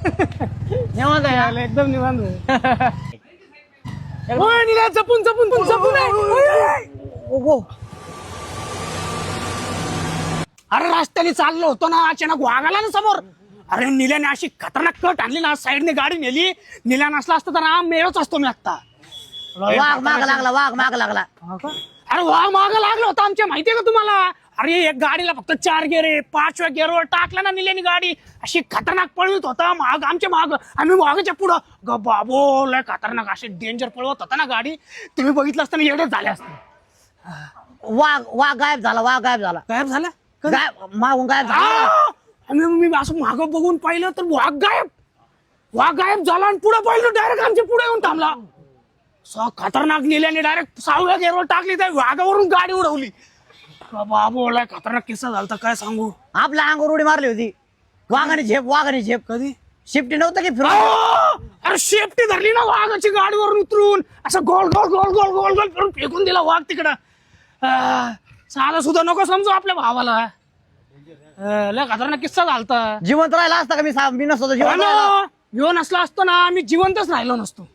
निवांत आहे ना? एकदम निवांत एकदम- निघा जपून जपून जपून ओ, अरे रस्त्याने चाललो होतो ना अचानक वाघ आला ना समोर. अरे निल्याने अशी खतरनाक कट आणली ना साईडने गाडी नेली. निल्या नसला असता तर ना मेळच असतो मी आता. वाघ माग लागला वाघ माग लागला. अरे वाघ मागं लागला होता आमच्या माहितीये का तुम्हाला. अरे एक गाडीला फक्त 4 गेर आहे. 5व्या गेअरवर टाकला ना निल्याने गाडी अशी खतरनाक पळवत होता माग आमच्या माग. आम्ही वाघाच्या पुढं ग बाबो लय खतरनाक अशी डेंजर पळवत होता ना गाडी. तुम्ही बघितलं असताना एवढे झाले असते. वाघ वाघ गायब झाला वाघ गायब झाला गायब झाला गायब मागून गायब झाला. आणि मी असं मागं बघून पाहिलं तर वाघ गायब झाला आणि पुढे पाहिलं डायरेक्ट आमच्या पुढे येऊन थांबला. खतरनाक नेल्याने डायरेक्ट 6व्या गेअरवर टाकली त्या वाघावरून गाडी उडवली. बाबा लय खतरनाक किस्सा झाला काय सांगू. आपल्या अंगावर उडी मारली होती वाघाने झेप कधी शिफ्टी नव्हतं की फिरून. अरे शेपटी धरली ना वाघाची गाडीवरून उतरून असं गोल गोल गोल गोल गोल गोल फिरून फेकून दिला वाघ तिकडं. साधा सुद्धा नको समजू आपल्या भावाला. लय खतरनाक किस्सा झालता. जिवंत राहिला असता का मी नसतो जिवंत राहिला. घेऊन असला असतो ना आम्ही जिवंतच राहिलो नसतो.